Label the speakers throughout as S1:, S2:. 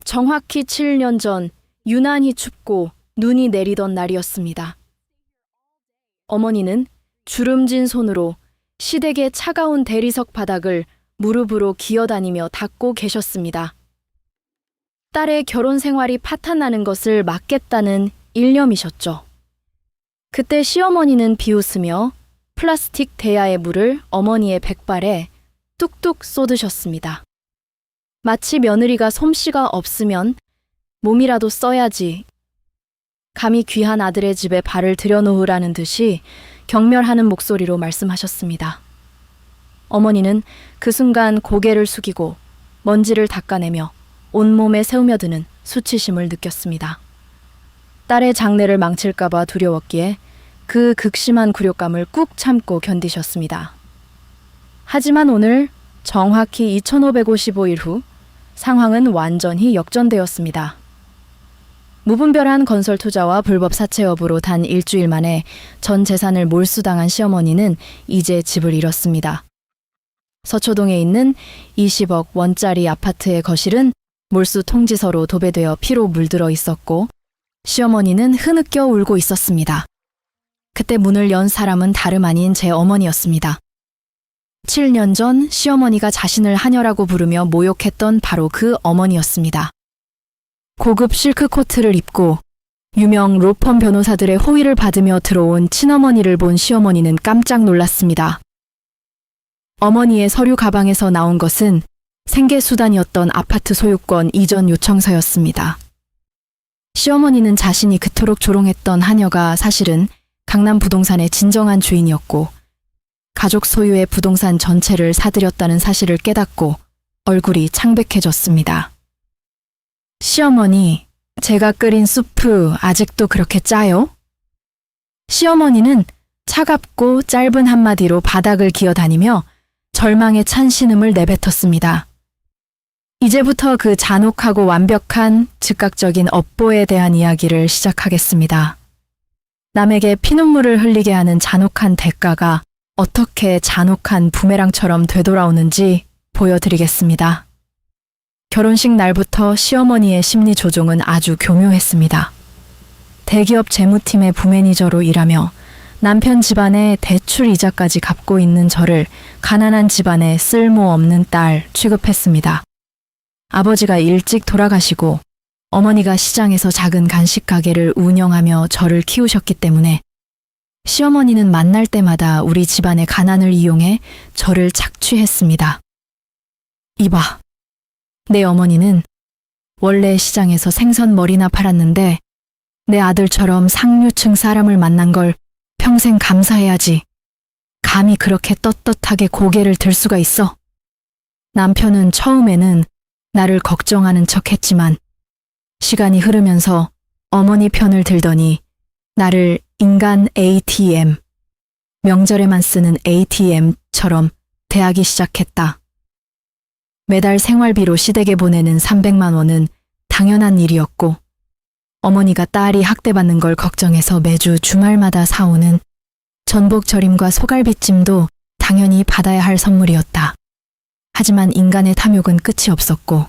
S1: 정확히 7년 전 유난히 춥고 눈이 내리던 날이었습니다. 어머니는 주름진 손으로 시댁의 차가운 대리석 바닥을 무릎으로 기어다니며 닦고 계셨습니다. 딸의 결혼 생활이 파탄나는 것을 막겠다는 일념이셨죠. 그때 시어머니는 비웃으며 플라스틱 대야의 물을 어머니의 백발에 뚝뚝 쏟으셨습니다. 마치 며느리가 솜씨가 없으면 몸이라도 써야지, 감히 귀한 아들의 집에 발을 들여놓으라는 듯이 경멸하는 목소리로 말씀하셨습니다. 어머니는 그 순간 고개를 숙이고 먼지를 닦아내며 온몸에 새우며드는 수치심을 느꼈습니다. 딸의 장래를 망칠까봐 두려웠기에 그 극심한 굴욕감을 꾹 참고 견디셨습니다. 하지만 오늘 정확히 2555일 후 상황은 완전히 역전되었습니다. 무분별한 건설 투자와 불법 사채 여부로 단 일주일 만에 전 재산을 몰수당한 시어머니는 이제 집을 잃었습니다. 서초동에 있는 20억 원짜리 아파트의 거실은 몰수 통지서로 도배되어 피로 물들어 있었고 시어머니는 흐느껴 울고 있었습니다. 그때 문을 연 사람은 다름 아닌 제 어머니였습니다. 7년 전 시어머니가 자신을 하녀라고 부르며 모욕했던 바로 그 어머니였습니다. 고급 실크 코트를 입고 유명 로펌 변호사들의 호의를 받으며 들어온 친어머니를 본 시어머니는 깜짝 놀랐습니다. 어머니의 서류 가방에서 나온 것은 생계수단이었던 아파트 소유권 이전 요청서였습니다. 시어머니는 자신이 그토록 조롱했던 하녀가 사실은 강남 부동산의 진정한 주인이었고 가족 소유의 부동산 전체를 사들였다는 사실을 깨닫고 얼굴이 창백해졌습니다. 시어머니, 제가 끓인 수프 아직도 그렇게 짜요? 시어머니는 차갑고 짧은 한마디로 바닥을 기어다니며 절망에 찬 신음을 내뱉었습니다. 이제부터 그 잔혹하고 완벽한 즉각적인 업보에 대한 이야기를 시작하겠습니다. 남에게 피눈물을 흘리게 하는 잔혹한 대가가 어떻게 잔혹한 부메랑처럼 되돌아오는지 보여드리겠습니다. 결혼식 날부터 시어머니의 심리 조종은 아주 교묘했습니다. 대기업 재무팀의 부매니저로 일하며 남편 집안의 대출 이자까지 갚고 있는 저를 가난한 집안의 쓸모없는 딸 취급했습니다. 아버지가 일찍 돌아가시고 어머니가 시장에서 작은 간식 가게를 운영하며 저를 키우셨기 때문에 시어머니는 만날 때마다 우리 집안의 가난을 이용해 저를 착취했습니다. 이봐, 내 어머니는 원래 시장에서 생선 머리나 팔았는데 내 아들처럼 상류층 사람을 만난 걸 평생 감사해야지. 감히 그렇게 떳떳하게 고개를 들 수가 있어. 남편은 처음에는 나를 걱정하는 척 했지만 시간이 흐르면서 어머니 편을 들더니 나를 인간 ATM, 명절에만 쓰는 ATM처럼 대하기 시작했다. 매달 생활비로 시댁에 보내는 300만 원은 당연한 일이었고 어머니가 딸이 학대받는 걸 걱정해서 매주 주말마다 사오는 전복절임과 소갈비찜도 당연히 받아야 할 선물이었다. 하지만 인간의 탐욕은 끝이 없었고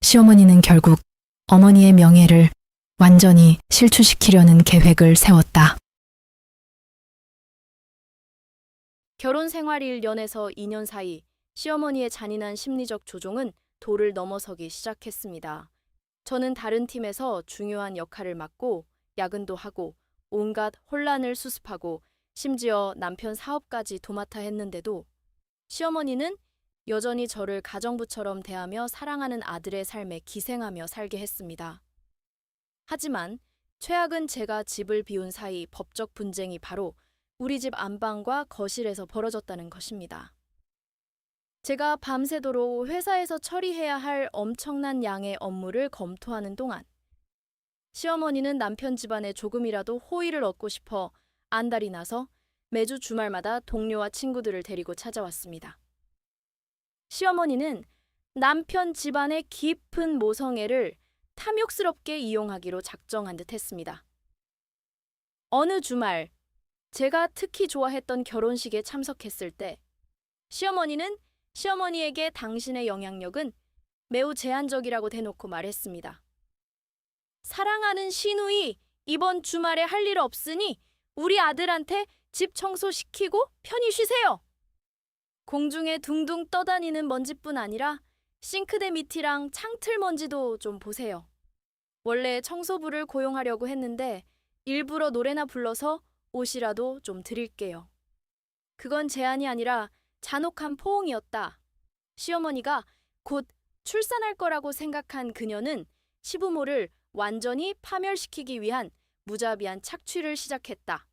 S1: 시어머니는 결국 어머니의 명예를 완전히 실추시키려는 계획을 세웠다. 결혼 생활 1년에서 2년 사이 시어머니의 잔인한 심리적 조종은 도를 넘어서기 시작했습니다. 저는 다른 팀에서 중요한 역할을 맡고 야근도 하고 온갖 혼란을 수습하고 심지어 남편 사업까지 도맡아 했는데도 시어머니는 여전히 저를 가정부처럼 대하며 사랑하는 아들의 삶에 기생하며 살게 했습니다. 하지만 최악은 제가 집을 비운 사이 법적 분쟁이 바로 우리 집 안방과 거실에서 벌어졌다는 것입니다. 제가 밤새도록 회사에서 처리해야 할 엄청난 양의 업무를 검토하는 동안 시어머니는 남편 집안에 조금이라도 호의를 얻고 싶어 안달이 나서 매주 주말마다 동료와 친구들을 데리고 찾아왔습니다. 시어머니는 남편 집안의 깊은 모성애를 탐욕스럽게 이용하기로 작정한 듯 했습니다. 어느 주말 제가 특히 좋아했던 결혼식에 참석했을 때 시어머니는 시어머니에게 당신의 영향력은 매우 제한적이라고 대놓고 말했습니다. 사랑하는 시누이, 이번 주말에 할 일 없으니 우리 아들한테 집 청소시키고 편히 쉬세요. 공중에 둥둥 떠다니는 먼지뿐 아니라 싱크대 밑이랑 창틀 먼지도 좀 보세요. 원래 청소부를 고용하려고 했는데 일부러 노래나 불러서 옷이라도 좀 드릴게요. 그건 제안이 아니라 잔혹한 포옹이었다. 시어머니가 곧 출산할 거라고 생각한 그녀는 시부모를 완전히 파멸시키기 위한 무자비한 착취를 시작했다.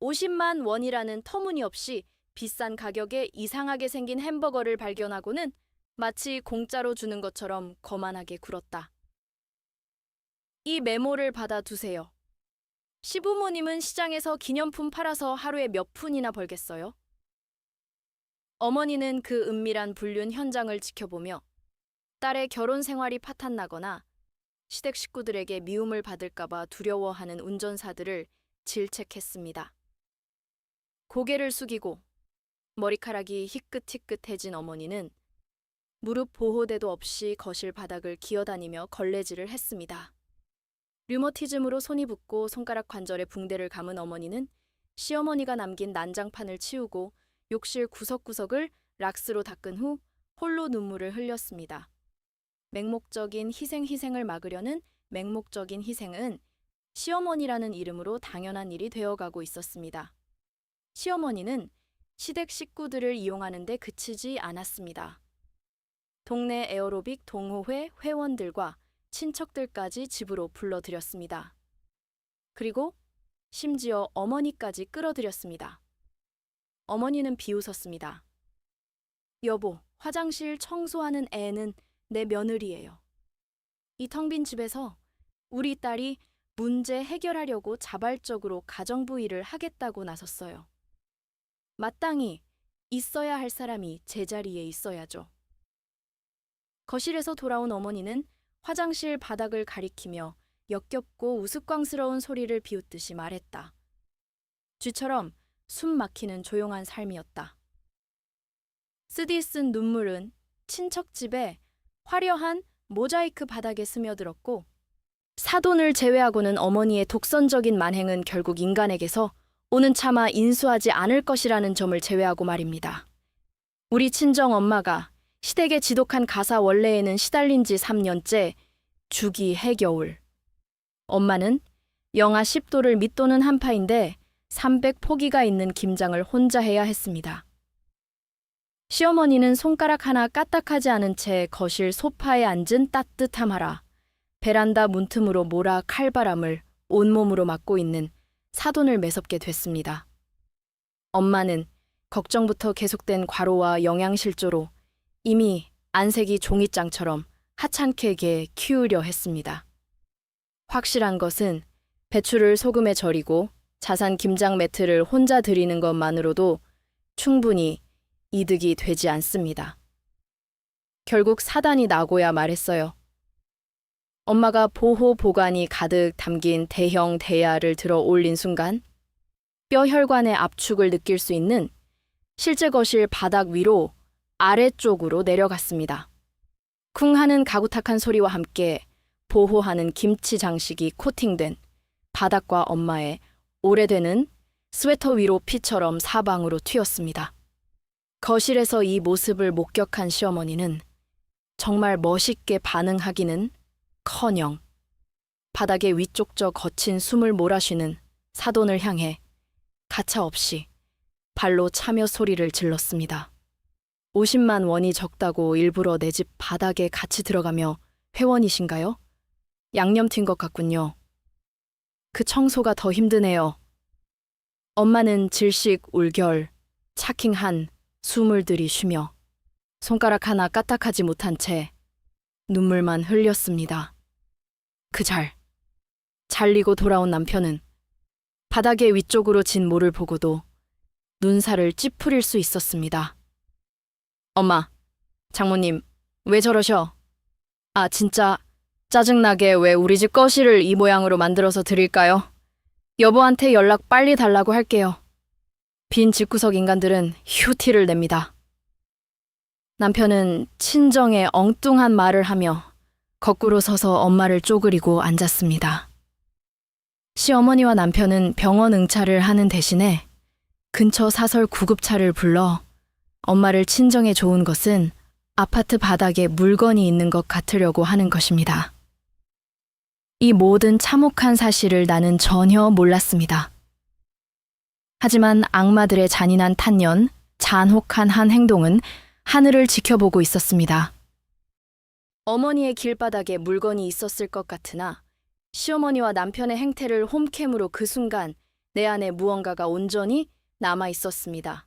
S1: 50만 원이라는 터무니없이 비싼 가격에 이상하게 생긴 햄버거를 발견하고는 마치 공짜로 주는 것처럼 거만하게 굴었다. 이 메모를 받아두세요. 시부모님은 시장에서 기념품 팔아서 하루에 몇 푼이나 벌겠어요? 어머니는 그 은밀한 불륜 현장을 지켜보며 딸의 결혼 생활이 파탄나거나 시댁 식구들에게 미움을 받을까봐 두려워하는 운전사들을 질책했습니다. 고개를 숙이고 머리카락이 희끗희끗해진 어머니는 무릎 보호대도 없이 거실 바닥을 기어다니며 걸레질을 했습니다. 류머티즘으로 손이 붓고 손가락 관절에 붕대를 감은 어머니는 시어머니가 남긴 난장판을 치우고 욕실 구석구석을 락스로 닦은 후 홀로 눈물을 흘렸습니다. 맹목적인 희생을 막으려는 맹목적인 희생은 시어머니라는 이름으로 당연한 일이 되어가고 있었습니다. 시어머니는 시댁 식구들을 이용하는 데 그치지 않았습니다. 동네 에어로빅 동호회 회원들과 친척들까지 집으로 불러들였습니다. 그리고 심지어 어머니까지 끌어들였습니다. 어머니는 비웃었습니다. 여보, 화장실 청소하는 애는 내 며느리예요. 이 텅 빈 집에서 우리 딸이 문제 해결하려고 자발적으로 가정부 일을 하겠다고 나섰어요. 마땅히 있어야 할 사람이 제자리에 있어야죠. 거실에서 돌아온 어머니는 화장실 바닥을 가리키며 역겹고 우스꽝스러운 소리를 비웃듯이 말했다. 쥐처럼 숨 막히는 조용한 삶이었다. 쓰디쓴 눈물은 친척집에 화려한 모자이크 바닥에 스며들었고 사돈을 제외하고는 어머니의 독선적인 만행은 결국 인간에게서 오는 차마 인수하지 않을 것이라는 점을 제외하고 말입니다. 우리 친정 엄마가 시댁의 지독한 가사 원래에는 시달린 지 3년째 주기 해겨울. 엄마는 영하 10도를 밑도는 한파인데 300포기가 있는 김장을 혼자 해야 했습니다. 시어머니는 손가락 하나 까딱하지 않은 채 거실 소파에 앉은 따뜻함하라 베란다 문틈으로 몰아 칼바람을 온몸으로 맞고 있는 사돈을 매섭게 됐습니다. 엄마는 걱정부터 계속된 과로와 영양실조로 이미 안색이 종이장처럼 하찮게 키우려 했습니다. 확실한 것은 배추를 소금에 절이고 자산 김장 매트를 혼자 드리는 것만으로도 충분히 이득이 되지 않습니다. 결국 사단이 나고야 말했어요. 엄마가 보호 보관이 가득 담긴 대형 대야를 들어 올린 순간 뼈혈관의 압축을 느낄 수 있는 실제 거실 바닥 위로 아래쪽으로 내려갔습니다. 쿵 하는 가구탁한 소리와 함께 보호하는 김치 장식이 코팅된 바닥과 엄마의 오래되는 스웨터 위로 피처럼 사방으로 튀었습니다. 거실에서 이 모습을 목격한 시어머니는 정말 멋있게 반응하기는 커녕 바닥에 위쪽저 거친 숨을 몰아쉬는 사돈을 향해 가차없이 발로 차며 소리를 질렀습니다. 50만 원이 적다고 일부러 내 집 바닥에 같이 들어가며 회원이신가요? 양념 튄 것 같군요. 그 청소가 더 힘드네요. 엄마는 질식 울결, 차킹한 숨을 들이쉬며 손가락 하나 까딱하지 못한 채 눈물만 흘렸습니다. 잘리고 돌아온 남편은 바닥에 위쪽으로 진 모를 보고도 눈살을 찌푸릴 수 있었습니다. 엄마, 장모님, 왜 저러셔? 아, 진짜 짜증나게 왜 우리 집 거실을 이 모양으로 만들어서 드릴까요? 여보한테 연락 빨리 달라고 할게요. 빈 집구석 인간들은 휴티를 냅니다. 남편은 친정에 엉뚱한 말을 하며 거꾸로 서서 엄마를 쪼그리고 앉았습니다. 시어머니와 남편은 병원 응차를 하는 대신에 근처 사설 구급차를 불러 엄마를 친정에 좋은 것은 아파트 바닥에 물건이 있는 것 같으려고 하는 것입니다. 이 모든 참혹한 사실을 나는 전혀 몰랐습니다. 하지만 악마들의 잔인한 탄년, 잔혹한 한 행동은 하늘을 지켜보고 있었습니다. 어머니의 길바닥에 물건이 있었을 것 같으나 시어머니와 남편의 행태를 홈캠으로 그 순간 내 안에 무언가가 온전히 남아 있었습니다.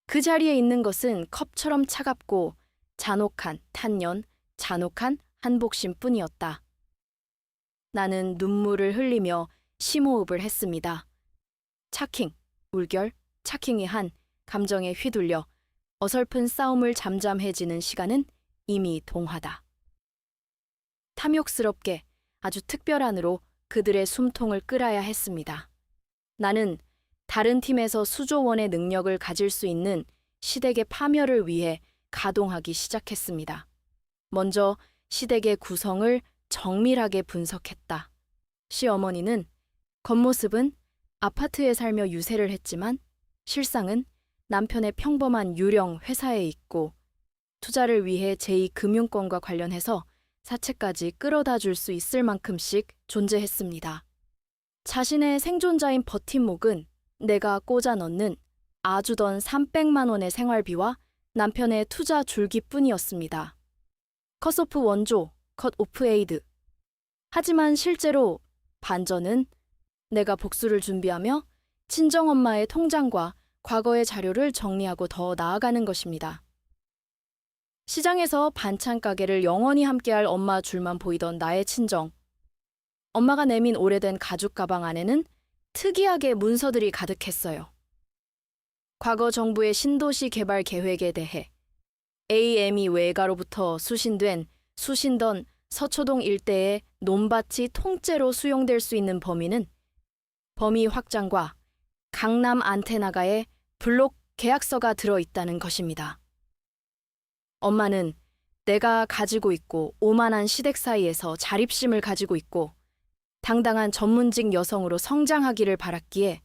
S1: 그 자리에 있는 것은 컵처럼 차갑고 잔혹한 탄년, 잔혹한 한복심 뿐이었다. 나는 눈물을 흘리며 심호흡을 했습니다. 차킹, 물결, 차킹이 한 감정에 휘둘려 어설픈 싸움을 잠잠해지는 시간은 이미 동하다. 탐욕스럽게 아주 특별한으로 그들의 숨통을 끌어야 했습니다. 나는 다른 팀에서 수조 원의 능력을 가질 수 있는 시댁의 파멸을 위해 가동하기 시작했습니다. 먼저 시댁의 구성을 정밀하게 분석했다. 시어머니는 겉모습은 아파트에 살며 유세를 했지만 실상은 남편의 평범한 유령 회사에 있고 투자를 위해 제2금융권과 관련해서 사채까지 끌어다 줄 수 있을 만큼씩 존재했습니다. 자신의 생존자인 버팀목은 내가 꽂아 넣는 아주던 300만 원의 생활비와 남편의 투자 줄기뿐이었습니다. 컷오프 원조, 컷오프 에이드. 하지만 실제로 반전은 내가 복수를 준비하며 친정엄마의 통장과 과거의 자료를 정리하고 더 나아가는 것입니다. 시장에서 반찬 가게를 영원히 함께할 엄마 줄만 보이던 나의 친정. 엄마가 내민 오래된 가죽 가방 안에는 특이하게 문서들이 가득했어요. 과거 정부의 신도시 개발 계획에 대해 AME 외가로부터 수신던 서초동 일대의 논밭이 통째로 수용될 수 있는 범위 확장과 강남 안테나가의 블록 계약서가 들어있다는 것입니다. 엄마는 내가 가지고 있고 오만한 시댁 사이에서 자립심을 가지고 있고 당당한 전문직 여성으로 성장하기를 바랐기에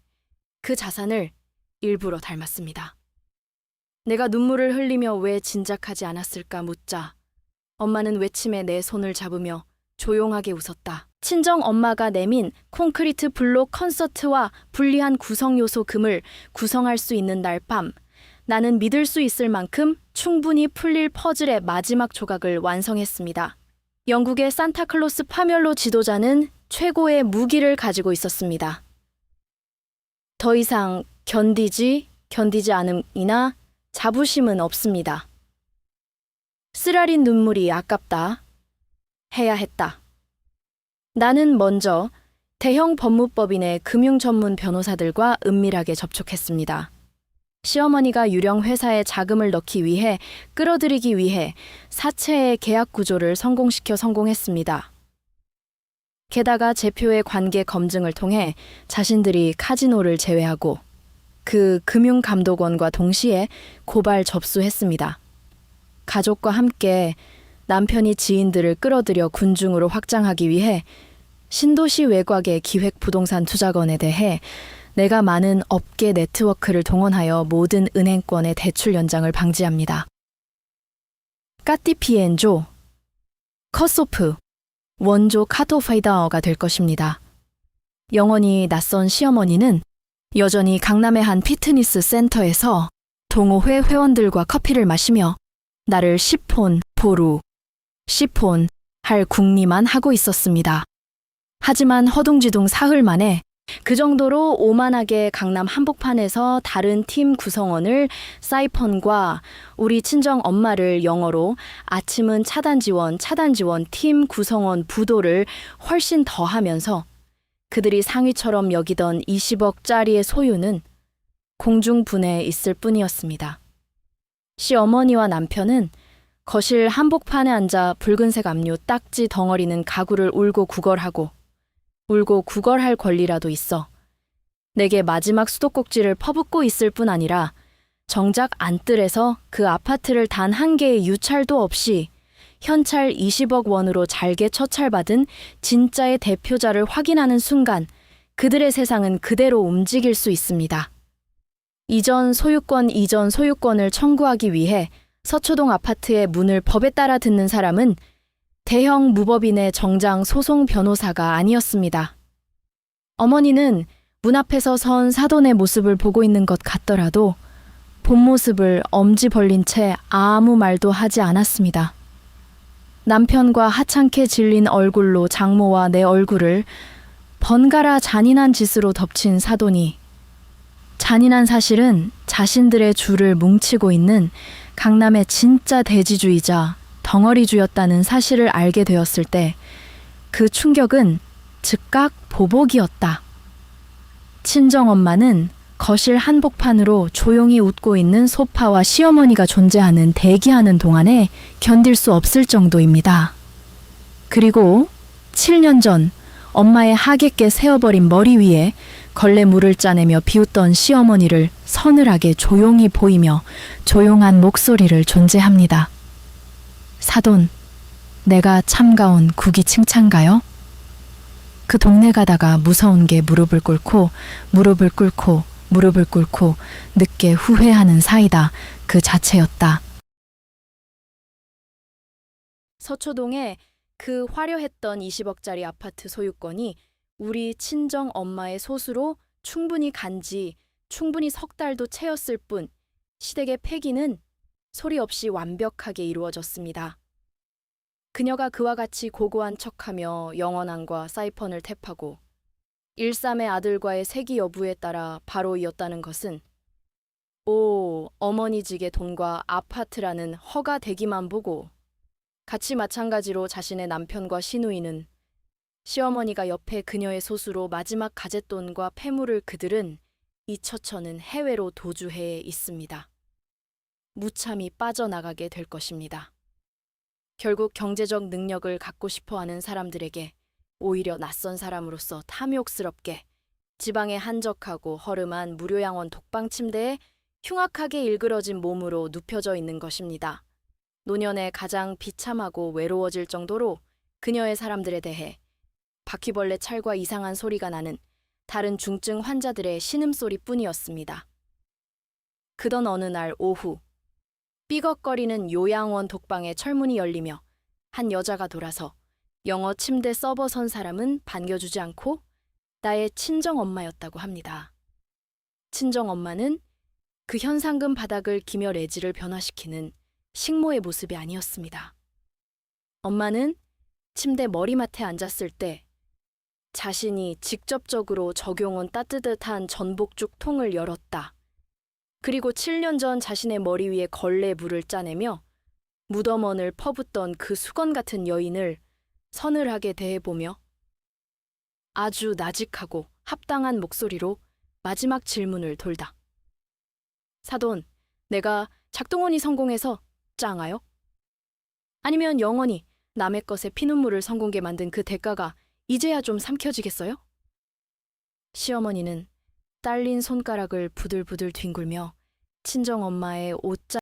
S1: 그 자산을 일부러 닮았습니다. 내가 눈물을 흘리며 왜 진작하지 않았을까 묻자 엄마는 외침에 내 손을 잡으며 조용하게 웃었다. 친정 엄마가 내민 콘크리트 블록 컨서트와 불리한 구성 요소 금을 구성할 수 있는 날 밤, 나는 믿을 수 있을 만큼 충분히 풀릴 퍼즐의 마지막 조각을 완성했습니다. 영국의 산타클로스 파멸로 지도자는 최고의 무기를 가지고 있었습니다. 더 이상 견디지 않음이나 자부심은 없습니다. 쓰라린 눈물이 아깝다. 해야 했다. 나는 먼저 대형 법무법인의 금융 전문 변호사들과 은밀하게 접촉했습니다. 시어머니가 유령 회사에 자금을 넣기 위해 끌어들이기 위해 사채의 계약 구조를 성공했습니다. 게다가 제표의 관계 검증을 통해 자신들이 카지노를 제외하고 그 금융감독원과 동시에 고발 접수했습니다. 가족과 함께 남편이 지인들을 끌어들여 군중으로 확장하기 위해 신도시 외곽의 기획부동산 투자건에 대해 내가 많은 업계 네트워크를 동원하여 모든 은행권의 대출 연장을 방지합니다. 까띠피엔조, 컷오프, 원조 카토파이다어가 될 것입니다. 영원히 낯선 시어머니는 여전히 강남의 한 피트니스 센터에서 동호회 회원들과 커피를 마시며 나를 시폰 할 궁리만 하고 있었습니다. 하지만 허둥지둥 사흘 만에 그 정도로 오만하게 강남 한복판에서 다른 팀 구성원을 사이펀과 우리 친정 엄마를 영어로 아침은 차단 지원 팀 구성원 부도를 훨씬 더 하면서 그들이 상위처럼 여기던 20억짜리의 소유는 공중분해에 있을 뿐이었습니다. 시어머니와 남편은 거실 한복판에 앉아 붉은색 압류 딱지 덩어리는 가구를 울고 구걸할 권리라도 있어 내게 마지막 수도꼭지를 퍼붓고 있을 뿐 아니라 정작 안뜰에서 그 아파트를 단 한 개의 유찰도 없이 현찰 20억 원으로 잘게 처찰받은 진짜의 대표자를 확인하는 순간 그들의 세상은 그대로 움직일 수 있습니다. 이전 소유권을 청구하기 위해 서초동 아파트의 문을 법에 따라 듣는 사람은 대형 무법인의 정장 소송 변호사가 아니었습니다. 어머니는 문 앞에서 선 사돈의 모습을 보고 있는 것 같더라도 본 모습을 엄지 벌린 채 아무 말도 하지 않았습니다. 남편과 하찮게 질린 얼굴로 장모와 내 얼굴을 번갈아 잔인한 짓으로 덮친 사돈이 잔인한 사실은 자신들의 줄을 뭉치고 있는 강남의 진짜 대지주이자 덩어리주였다는 사실을 알게 되었을 때 그 충격은 즉각 보복이었다. 친정엄마는 거실 한복판으로 조용히 웃고 있는 소파와 시어머니가 존재하는 대기하는 동안에 견딜 수 없을 정도입니다. 그리고 7년 전 엄마의 하객게 세어버린 머리 위에 걸레 물을 짜내며 비웃던 시어머니를 서늘하게 조용히 보이며 조용한 목소리를 존재합니다. 사돈, 내가 참가온 국이 칭찬가요? 그 동네 가다가 무서운 게 무릎을 꿇고 늦게 후회하는 사이다 그 자체였다. 서초동에 그 화려했던 20억짜리 아파트 소유권이 우리 친정 엄마의 소수로 충분히 석 달도 채였을 뿐 시댁의 폐기는 소리 없이 완벽하게 이루어졌습니다. 그녀가 그와 같이 고고한 척하며 영원한과 사이펀을 탭하고 13의 아들과의 세기 여부에 따라 바로 이었다는 것은 어머니 직의 돈과 아파트라는 허가 대기만 보고 같이 마찬가지로 자신의 남편과 시누이는 시어머니가 옆에 그녀의 소수로 마지막 가젯돈과 폐물을 그들은 이 처처는 해외로 도주해 있습니다. 무참히 빠져나가게 될 것입니다. 결국 경제적 능력을 갖고 싶어하는 사람들에게 오히려 낯선 사람으로서 탐욕스럽게 지방의 한적하고 허름한 무료양원 독방 침대에 흉악하게 일그러진 몸으로 눕혀져 있는 것입니다. 노년에 가장 비참하고 외로워질 정도로 그녀의 사람들에 대해 바퀴벌레 찰과 이상한 소리가 나는 다른 중증 환자들의 신음소리뿐이었습니다. 그던 어느 날 오후 삐걱거리는 요양원 독방의 철문이 열리며 한 여자가 돌아서 영어 침대 서버 선 사람은 반겨주지 않고 나의 친정엄마였다고 합니다. 친정엄마는 그 현상금 바닥을 기며 레지를 변화시키는 식모의 모습이 아니었습니다. 엄마는 침대 머리맡에 앉았을 때 자신이 직접적으로 적용한 따뜻한 전복죽 통을 열었다. 그리고 7년 전 자신의 머리 위에 걸레 물을 짜내며 무덤원을 퍼붓던 그 수건 같은 여인을 서늘하게 대해보며 아주 나직하고 합당한 목소리로 마지막 질문을 돌다. 사돈, 내가 작동원이 성공해서 짱아요? 아니면 영원히 남의 것에 피눈물을 성공게 만든 그 대가가 이제야 좀 삼켜지겠어요? 시어머니는 딸린 손가락을 부들부들 뒹굴며 친정엄마의 옷자